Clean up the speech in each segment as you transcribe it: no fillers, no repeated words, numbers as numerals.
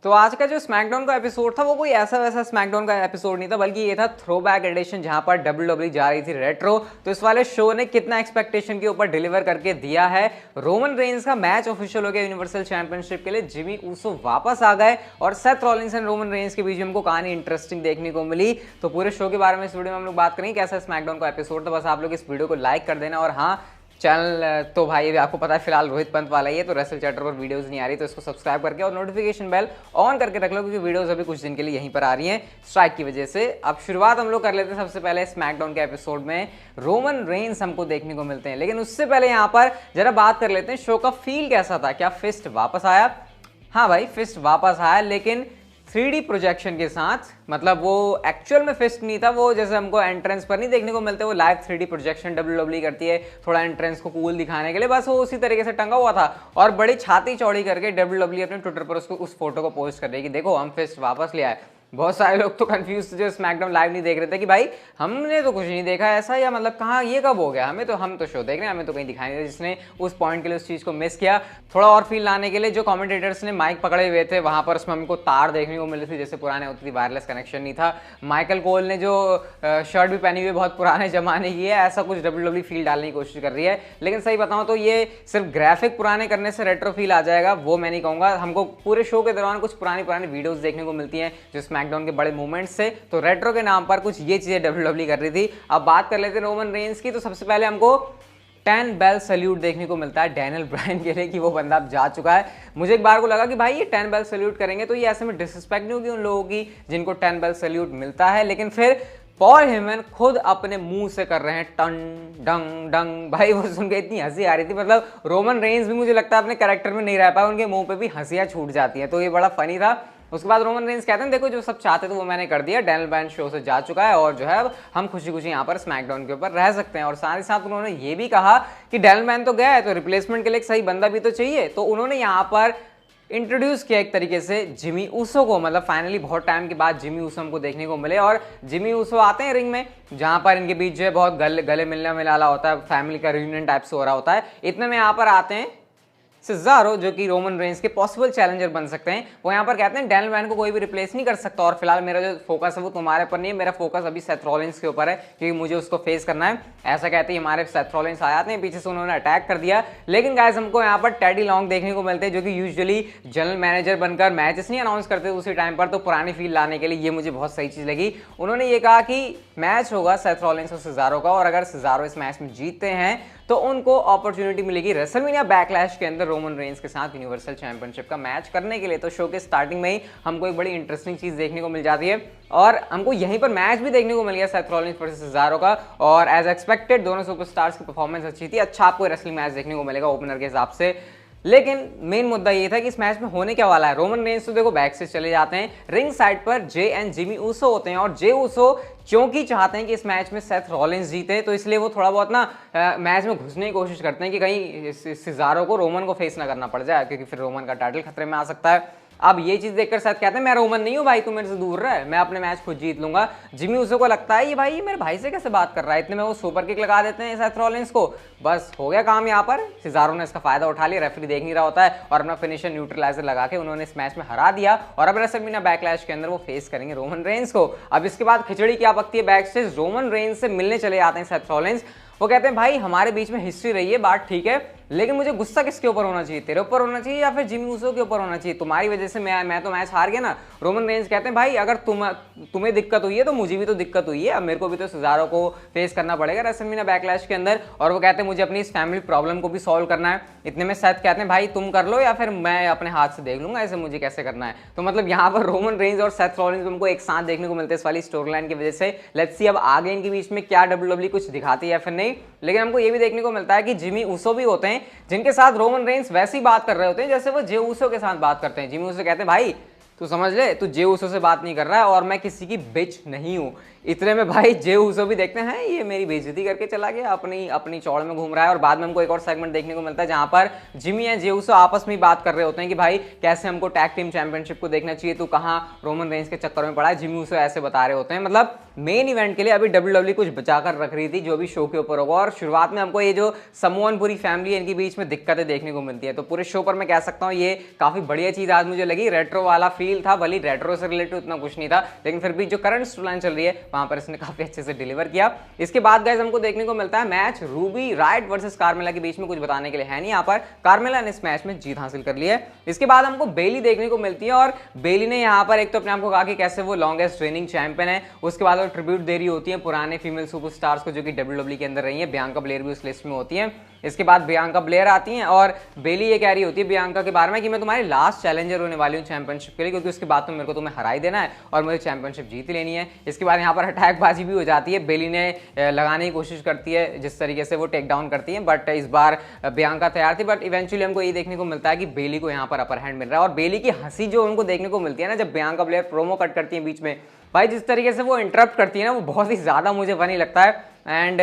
तो आज का जो स्मैकडाउन का एपिसोड था वो कोई ऐसा वैसा स्मैकडाउन का एपिसोड नहीं था, बल्कि ये था थ्रोबैक एडिशन जहां पर WWE जा रही थी रेट्रो। तो इस वाले शो ने कितना एक्सपेक्टेशन के ऊपर डिलीवर करके दिया है। रोमन रेंस का मैच ऑफिशियल हो गया यूनिवर्सल चैंपियनशिप के लिए। जिमी ऊसो वापस आ गए और Seth Rollins and Roman Reigns के बीच में हमको कहानी इंटरेस्टिंग देखने को मिली। तो पूरे शो के बारे में इस वीडियो में हम लोग बात करेंगे कैसा स्मैकडाउन का एपिसोड था। बस आप लोग इस वीडियो को लाइक कर देना। और हाँ, चैनल तो भाई अभी आपको पता है फिलहाल रोहित पंत वाला ही है, तो रेसल चैटर पर वीडियोस नहीं आ रही, तो इसको सब्सक्राइब करके और नोटिफिकेशन बेल ऑन करके रख लो, क्योंकि वीडियोस अभी कुछ दिन के लिए यहीं पर आ रही हैं स्ट्राइक की वजह से। अब शुरुआत हम लोग कर लेते हैं सबसे पहले स्मैकडाउन के एपिसोड में रोमन रेंस हमको देखने को मिलते हैं। लेकिन उससे पहले यहाँ पर जरा बात कर लेते हैं शो का फील कैसा था। क्या फिस्ट वापस आया? हाँ भाई, फिस्ट वापस आया, लेकिन 3D प्रोजेक्शन के साथ। मतलब वो एक्चुअल में फिस्ट नहीं था, वो जैसे हमको एंट्रेंस पर नहीं देखने को मिलते, वो लाइव 3D प्रोजेक्शन WWE करती है थोड़ा एंट्रेंस को कूल दिखाने के लिए, बस वो उसी तरीके से टंगा हुआ था। और बड़ी छाती चौड़ी करके WWE अपने ट्विटर पर उसको उस फोटो को पोस्ट कर रही है कि देखो हम फिस्ट वापस ले आए। बहुत सारे लोग तो कंफ्यूज जो स्मैकडाउन लाइव नहीं देख रहे थे कि भाई हमने तो कुछ नहीं देखा ऐसा, या मतलब कहाँ ये कब हो गया, हम तो शो देख रहे हैं, हमें तो कहीं दिखाई नहीं दिया। जिसने उस पॉइंट के लिए उस चीज़ को मिस किया, थोड़ा और फील लाने के लिए जो कमेंटेटर्स ने माइक पकड़े हुए थे वहाँ पर उसमें हमको तार देखने को मिली थी, जैसे पुराने होती थी, वायरलेस कनेक्शन नहीं था। माइकल कोल ने जो शर्ट भी पहनी हुई है बहुत पुराने जमाने की है, ऐसा कुछ WWE फील डालने की कोशिश कर रही है। लेकिन सही बताऊँ तो ये सिर्फ ग्राफिक पुराने करने से रेट्रो फील आ जाएगा वो मैं नहीं कहूँगा। हमको पूरे शो के दौरान कुछ पुरानी वीडियोज़ देखने को मिलती हैं जो स्मैकडाउन के बड़े मूवमेंट से, तो रेट्रो के नाम पर कुछ ये चीजें WWE कर रही थी। अब बात कर लेते हैं रोमन रेंस की। तो सबसे पहले हमको 10 बेल सल्यूट देखने को मिलता है डैनियल ब्रायन के लिए, कि वो बंदा अब जा चुका है। मुझे एक बार को लगा कि भाई ये 10 बेल सल्यूट करेंगे तो ये ऐसे में डिसरिस्पेक्ट नहीं होगी उन लोगों की जिनको 10 बेल सल्यूट मिलता है। लेकिन फिर पॉल हेमन खुद अपने मुंह से कर रहे हैं टन डंग डंग। भाई वो सुन के इतनी हंसी आ रही थी। मतलब रोमन रेंस भी मुझे लगता है अपने कैरेक्टर में नहीं रह पाए, उनके मुंह पे भी हंसियां छूट जाती हैं, तो ये बड़ा फनी था। उसके बाद रोमन रेंस कहते हैं देखो जो सब चाहते थे वो मैंने कर दिया, डैनियल ब्रायन शो से जा चुका है और जो है अब हम खुशी खुशी यहाँ पर स्मैकडाउन के ऊपर रह सकते हैं। और साथ ही साथ उन्होंने ये भी कहा कि डैनियल ब्रायन तो गया है तो रिप्लेसमेंट के लिए एक सही बंदा भी तो चाहिए। तो उन्होंने यहाँ पर इंट्रोड्यूस किया एक तरीके से जिमी ऊसो को। मतलब फाइनली बहुत टाइम के बाद जिमी ऊसो हमको देखने को मिले, और जिमी ऊसो आते हैं रिंग में जहां पर इनके बीच जो है बहुत गले मिलना मिलाला होता है, फैमिली का रियूनियन टाइप से हो रहा होता है। इतने में यहाँ पर आते हैं सिज़ारो, जो कि रोमन रेंस के पॉसिबल चैलेंजर बन सकते हैं। वो यहाँ पर कहते हैं डैनियल ब्रायन को कोई भी रिप्लेस नहीं कर सकता, और फिलहाल मेरा जो फोकस है वो तुम्हारे पर नहीं है, मेरा फोकस अभी सेथ रॉलिंस के ऊपर है, क्योंकि मुझे उसको फेस करना है। ऐसा कहते ही हमारे सेथ रॉलिंस आ जाते हैं, पीछे से उन्होंने अटैक कर दिया। लेकिन गाइस हमको यहाँ पर टेडी लॉन्ग देखने को मिलते हैं, जो कि यूजुअली जनरल मैनेजर बनकर मैचेस नहीं अनाउंस करते उसी टाइम पर, तो पुरानी फील लाने के लिए ये मुझे बहुत सही चीज़ लगी। उन्होंने ये कहा कि मैच होगा सेथ रॉलिंस और सिज़ारो का, और अगर सिज़ारो इस मैच में जीतते हैं तो उनको अपॉर्चुनिटी मिलेगी रेसलमेनिया बैकलैश के अंदर रोमन रेंस के साथ यूनिवर्सल चैंपियनशिप का मैच करने के लिए। तो शो के स्टार्टिंग में ही हमको एक बड़ी इंटरेस्टिंग चीज देखने को मिल जाती है, और हमको यहीं पर मैच भी देखने को मिल गया सेथ रॉलिंस वर्सेस सिज़ारो का। और एज एक्सपेक्टेड दोनों सुपरस्टार्स की परफॉर्मेंस अच्छी थी। अच्छा आपको रेसलिंग मैच देखने को मिलेगा ओपनर के हिसाब से। लेकिन मेन मुद्दा ये था कि इस मैच में होने क्या वाला है। रोमन रेंस तो देखो बैक से चले जाते हैं, रिंग साइड पर जे एंड जिमी ऊसो होते हैं, और जे ऊसो क्योंकि चाहते हैं कि इस मैच में सेथ रॉलिंस जीते, तो इसलिए वो थोड़ा बहुत ना मैच में घुसने की कोशिश करते हैं कि कहीं सिज़ारो को रोमन को फेस ना करना पड़ जाए, क्योंकि फिर रोमन का टाइटल खतरे में आ सकता है। अब ये चीज देखकर साथ कहते हैं मैं रोमन नहीं हूं भाई, तू मेरे से दूर रह, मैं अपने मैच खुद जीत लूंगा। जिमी ऊसो को लगता है ये भाई ये मेरे भाई से कैसे बात कर रहा है, इतने में वो सुपर किक लगा देते हैं सेथ रॉलिंस को। बस हो गया काम यहाँ पर। सिज़ारो ने इसका फायदा उठा लिया, रेफरी देख नहीं रहा होता है, और अपना फिनिशर न्यूट्रलाइजर लगा के उन्होंने इस मैच में हरा दिया। और अब रेसलमेनिया बैकलैश के अंदर वो फेस करेंगे रोमन रेंस को। अब इसके बाद खिचड़ी क्या पकती है बैक स्टेज, रोमन रेंस से मिलने चले जाते हैं सेथ रॉलिंस। वो कहते हैं भाई हमारे बीच में हिस्ट्री रही है, बात ठीक है, लेकिन मुझे गुस्सा किसके ऊपर होना चाहिए, तेरे ऊपर होना चाहिए या फिर जिमी ऊसो के ऊपर होना चाहिए? तुम्हारी वजह से मैं तो मैच हार गया ना। रोमन रेंस कहते हैं भाई अगर तुम्हें दिक्कत हुई है तो मुझे भी तो दिक्कत हुई है, अब मेरे को भी तो सिज़ारो को फेस करना पड़ेगा रेसलमेनिया बैकलैश के अंदर। और वो कहते हैं मुझे अपनी इस फैमिली प्रॉब्लम को भी सॉल्व करना है। इतने में सेथ कहते हैं भाई तुम कर लो या फिर मैं अपने हाथ से देख लूंगा, ऐसे मुझे कैसे करना है। तो मतलब यहाँ पर रोमन रेंस और सेथ रॉलिंस हमको एक साथ देखने को मिलते हैं इस वाली स्टोरी लाइन की वजह से। लेट्स सी अब आगे इनके बीच में क्या WWE कुछ दिखाती है या फिर नहीं। लेकिन हमको ये भी देखने को मिलता है कि जिमी ऊसो भी होते हैं जिनके साथ रोमन रेंस वैसी बात कर रहे होते हैं जैसे वो जे ऊसो के साथ बात करते हैं। जिमी ऊसो कहते हैं भाई तू समझ ले, तू जे ऊसो से बात नहीं कर रहा है और मैं किसी की बिच नहीं हूं। इतने में भाई जे उसो भी देखते हैं ये मेरी बेइज्जती करके चला गया, अपनी अपनी चौड़ में घूम रहा है। और बाद में हमको एक और सेगमेंट देखने को मिलता है जहां पर जिमी एंड जे उसो आपस में बात कर रहे होते हैं कि भाई कैसे हमको टैग टीम चैंपियनशिप को देखना चाहिए, तू कहां रोमन रेंज के चक्कर में पड़ा है। जिमी उसो ऐसे बता रहे होते हैं, मतलब मेन इवेंट के लिए अभी WWE कुछ बचाकर रख रही थी जो भी शो के ऊपर होगा। और शुरुआत में हमको ये जो समोन पूरी फैमिली इनके बीच में दिक्कतें देखने को मिलती है, तो पूरे शो पर मैं कह सकता हूँ ये काफी बढ़िया चीज आज मुझे लगी। रेट्रो वाला फील था, भले रेट्रो से रिलेटेड उतना कुछ नहीं था, लेकिन फिर भी जो करंट स्टोरी लाइन चल रही है वहां पर इसने काफी अच्छे से डिलीवर किया। इसके बाद गाइस हमको देखने को मिलता है match Ruby Riott versus Carmella के बीच में। कुछ बताने के लिए है नहीं यहाँ पर, कार्मेला ने इस मैच में जीत हासिल कर ली है। इसके बाद हमको बेली देखने को मिलती है और बेली ने यहाँ पर एक तो अपने आप को कहा कि कैसे वो लॉन्गेस्ट ट्रेनिंग चैंपियन है, उसके बाद वो ट्रिब्यूट दे रही होती है पुराने फीमेल सुपरस्टार्स को जो कि WWE के अंदर रही है। बियांका ब्लेयर भी उस लिस्ट में होती है। इसके बाद बियांका ब्लेयर आती हैं और बेली ये कह रही होती है बियांका के बारे में कि मैं तुम्हारी लास्ट चैलेंजर होने वाली हूँ चैंपियनशिप के लिए, क्योंकि उसके बाद तो मेरे को तुम्हें हरा ही देना है और मुझे चैंपियनशिप जीत लेनी है। इसके बाद यहाँ पर अटैकबाजी भी हो जाती है, बेली ने लगाने की कोशिश करती है जिस तरीके से वो टेक डाउन करती है, बट इस बार बियांका तैयार थी। बट इवेंचुअली हमको ये देखने को मिलता है कि बेली को यहाँ पर अपर हैंड मिल रहा है। और बेली की हंसी जो उनको देखने को मिलती है ना जब बियांका ब्लेयर प्रोमो कट करती है बीच में, भाई जिस तरीके से वो इंटरप्ट करती है ना वो बहुत ही ज्यादा मुझे फनी लगता है। एंड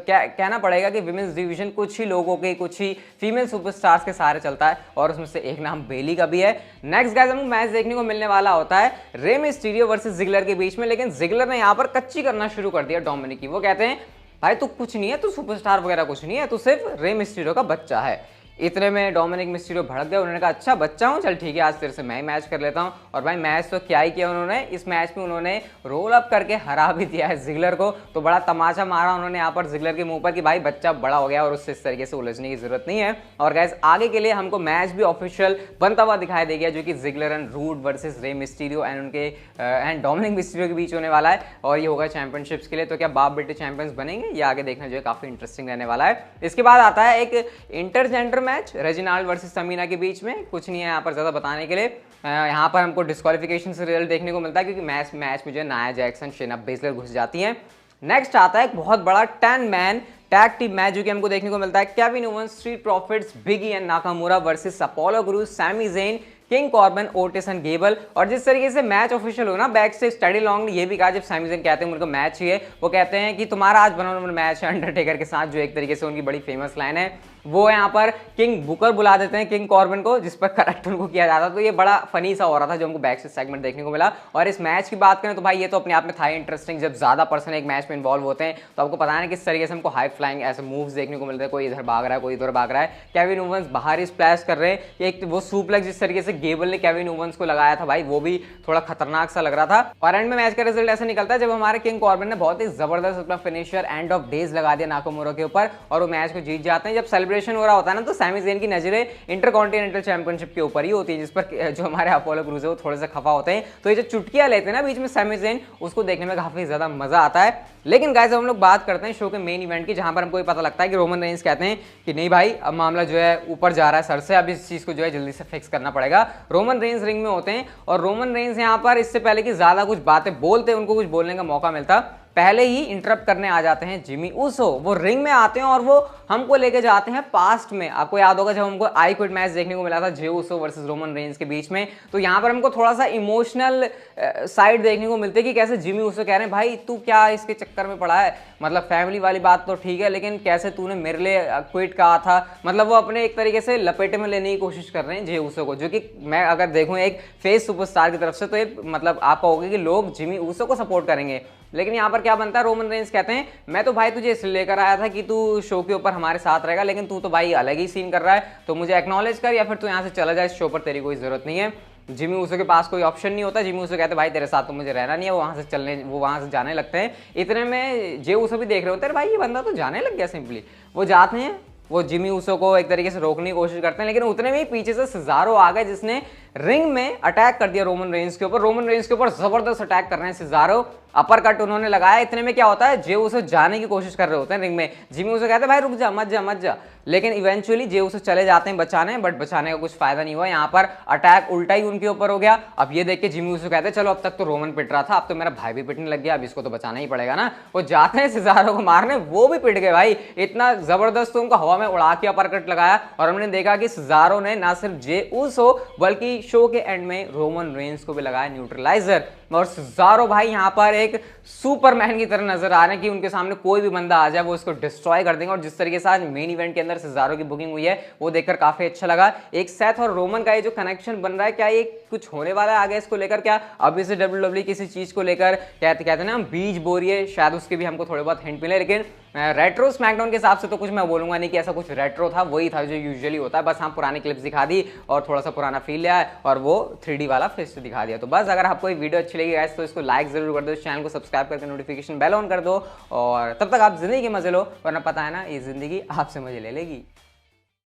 कहना पड़ेगा कि विमेंस डिवीजन कुछ ही लोगों के, कुछ ही फीमेल सुपरस्टार्स के सहारे चलता है और उसमें से एक नाम बेली का भी है। नेक्स्ट गाइस हमको मैच देखने को मिलने वाला होता है रे मिस्टीरियो वर्सेस जिगलर के बीच में, लेकिन जिगलर ने यहाँ पर कच्ची करना शुरू कर दिया डोमिनिक की। वो कहते हैं भाई तू कुछ नहीं है, तू सुपरस्टार वगैरह कुछ नहीं है, तू सिर्फ रे मिस्टीरियो का बच्चा है। इतने में डोमिनिक मिस्टीरियो भड़क गया, उन्होंने कहा अच्छा बच्चा हूँ, चल ठीक है आज तेरे से मैं ही मैच कर लेता हूँ। और भाई मैच तो क्या ही किया उन्होंने, इस मैच में उन्होंने रोल अप करके हरा भी दिया है जिगलर को। तो बड़ा तमाचा मारा उन्होंने यहाँ पर जिगलर के मुंह पर कि भाई बच्चा बड़ा हो गया और उससे इस तरीके से उलझने की जरूरत नहीं है। और गाइस आगे के लिए हमको मैच भी ऑफिशियल बनता हुआ दिखाई दे गया जो कि Ziggler and Roode versus Rey Mysterio and उनके एंड डोमिनिक मिस्टीरियो के बीच होने वाला है। और ये होगा चैंपियनशिप्स के लिए। तो क्या बाप बेटे चैंपियंस बनेंगे, ये आगे देखना जो है काफी इंटरेस्टिंग रहने वाला है। इसके बाद आता है एक इंटरजेंडर मैच रेजिनाल्ड वर्सेस समीना के बीच में। कुछ नहीं है यहाँ पर ज्यादा बताने के लिए, यहाँ पर हमको डिस्क्वालिफिकेशन से रिजल्ट देखने को मिलता है क्योंकि मैच में जो है नाया जैक्सन शेना बेसलर घुस जाती हैं। नेक्स्ट आता है एक बहुत बड़ा 10 मैन टैग टीम मैच जो कि हमको देखने को मिलता है Kevin Owens, Street Profits, Big E and Nakamura versus Apollo Crews, Sami Zayn, King Corbin, Otis and Gable. और जिस तरीके से मैच ऑफिशियल हो ना, बैक से स्टडी लॉन्ग ने ये भी कहा जब सैमी ज़ेन कहते हैं उनका मैच ही है, वो कहते हैं कि तुम्हारा आज बना मैच है अंडरटेकर के साथ, जो एक तरीके से उनकी बड़ी फेमस लाइन है। वो यहाँ पर किंग बुकर बुला देते हैं किंग कॉर्बन को, जिस पर करेक्ट उनको किया जाता है। तो ये बड़ा फनी सा हो रहा था जो हमको बैक से सेगमेंट देखने को मिला। और इस मैच की बात करें तो भाई ये तो अपने आप में था इंटरेस्टिंग, जब ज्यादा पर्सन एक मैच में इन्वॉल्व होते हैं तो आपको पता है ना किस तरीके से हमको हाई फ्लाइंग ऐसे मूव्स देखने को मिलते हैं, कोई इधर भाग रहा है कोई इधर भाग रहा है। केविन ओवेंस बाहर ही स्प्लैश कर रहे हैं, एक वो सुप्लेक्स जिस तरीके से गेबल ने केविन ओवेंस को लगाया था भाई वो भी थोड़ा खतरनाक सा लग रहा था। और एंड में मैच का रिजल्ट ऐसा निकलता है जब हमारे किंग कॉर्बन ने बहुत ही जबरदस्त अपना फिनिशर एंड ऑफ डेज लगा दिया नाकामुरा के ऊपर और वो मैच को जीत जाते हैं। जब सेलिब्रेशन हो रहा होता है ना तो सैमी ज़ेन की नजरें इंटरकॉन्टिनेंटल चैंपियनशिप के ऊपर ही होती है, जिस पर जो हमारे अपोलो क्रूज है वो थोड़े से खफा होते हैं। तो ये जो चुटकियां लेते हैं ना बीच में सैमी ज़ेन, उसको देखने में काफी ज्यादा मजा आता है। लेकिन गाइस हम लोग बात करते हैं शो के मेन इवेंट की, जहां पर हमको ये पता लगता है कि रोमन रेंज कहते हैं कि नहीं भाई अब मामला जो है ऊपर जा रहा है सर से, अब इस चीज को जो है जल्दी से फिक्स करना पड़ेगा। रोमन रेंज रिंग में होते हैं और रोमन रेंज यहाँ पर इससे पहले कि ज्यादा कुछ बातें बोलते उनको कुछ बोलने का मौका मिलता, पहले ही इंटरप्ट करने आ जाते हैं जिमी ऊसो। वो रिंग में आते हैं और वो हमको लेके जाते हैं पास्ट में। आपको याद होगा जब हमको आई क्विट मैच देखने को मिला था Jey Uso versus Roman Reigns के बीच में, तो यहाँ पर हमको थोड़ा सा इमोशनल साइड देखने को मिलती है कि कैसे जिमी ऊसो कह रहे हैं भाई तू क्या इसके चक्कर में पड़ा है, मतलब फैमिली वाली बात तो ठीक है लेकिन कैसे तूने मेरे लिए क्विट कहा था। मतलब वो अपने एक तरीके से लपेटे में लेने की कोशिश कर रहे हैं जे ऊसो को, जो कि मैं अगर देखूं एक फेस सुपरस्टार की तरफ से तो ये मतलब आप कहोगे कि लोग जिमी ऊसो को सपोर्ट करेंगे। लेकिन यहाँ पर क्या बनता है, रोमन रेंज कहते हैं मैं तो भाई तुझे इसलिए लेकर आया था कि तू शो के ऊपर हमारे साथ रहेगा, लेकिन तू तो भाई अलग ही सीन कर रहा है, तो मुझे एक्नॉलेज कर या फिर तू यहाँ से चला जाए, इस शो पर तेरी कोई जरूरत नहीं है। जिमी ऊसो के पास कोई ऑप्शन नहीं होता, जिमी ऊसो कहते हैं भाई तेरे साथ तो मुझे रहना नहीं है, वो वहां से जाने लगते हैं। इतने में जे ऊसो भी देख रहे होते हैं भाई ये बंदा तो जाने लग गया सिंपली, वो जाते हैं, वो जिमी ऊसो को एक तरीके से रोकने की कोशिश करते हैं, लेकिन उतने में ही पीछे से सिजारो आ गए जिसने रिंग में अटैक कर दिया रोमन रेंज के ऊपर। रोमन रेंज के ऊपर जबरदस्त अटैक कर रहे हैं सिजारो, अपर कट उन्होंने लगाया। इतने में क्या होता है जे ऊसो जाने की कोशिश कर रहे होते हैं रिंग में, जिमी ऊसो कहते हैं भाई रुक जा मत जा मत जा, लेकिन इवेंचुअली जे ऊसो चले जाते हैं बचाने, बट बचाने का कुछ फायदा नहीं हुआ। यहाँ पर अटैक उल्टा ही उनके ऊपर हो गया। अब ये देख के जिमी ऊसो कहते हैं चलो अब तक तो रोमन पिट रहा था, अब तो मेरा भाई भी पिटने लग गया, अब इसको तो बचाना ही पड़ेगा ना। वो जाते हैं सिजारो को मारने, वो भी पिट गए भाई, इतना जबरदस्त उनको हवा में उड़ा के अपर कट लगाया। और हमने देखा कि सिजारो ने ना सिर्फ जे ऊसो बल्कि शो के एंड में रोमन रेंस को भी लगाया न्यूट्रलाइजर, और सिज़ारो भाई यहाँ पर एक सुपरमैन की तरह नजर आ रहे हैं कि उनके सामने कोई भी बंदा आ जाए वो इसको डिस्ट्रॉय कर देंगे। और जिस तरीके से आज मेन इवेंट के अंदर सिज़ारो की बुकिंग हुई है वो देखकर काफी अच्छा लगा। एक सेथ और रोमन का ये जो कनेक्शन बन रहा है, क्या ये कुछ होने वाला है आगे इसको लेकर? क्या अभी से WWE किसी चीज को लेकर कहते हैं ना बीज बो रही है, शायद उसके भी हमको थोड़े बहुत हिंट मिले। लेकिन रेट्रो स्मैकडाउन के हिसाब से तो कुछ मैं बोलूंगा नहीं कि ऐसा कुछ रेट्रो था, वही था जो यूजुअली होता है। बस हाँ पुरानी क्लिप्स दिखा दी और थोड़ा सा पुराना फील लिया है और वो 3D वाला फिस्ट दिखा दिया। तो बस अगर आपको ये वीडियो अच्छी लगी गाइस तो इसको लाइक जरूर कर दो, इस चैनल को सब्सक्राइब करके नोटिफिकेशन बेल ऑन कर दो, और तब तक आप जिंदगी के मजे लो, वरना पता है ना ये जिंदगी आपसे मजे ले लेगी।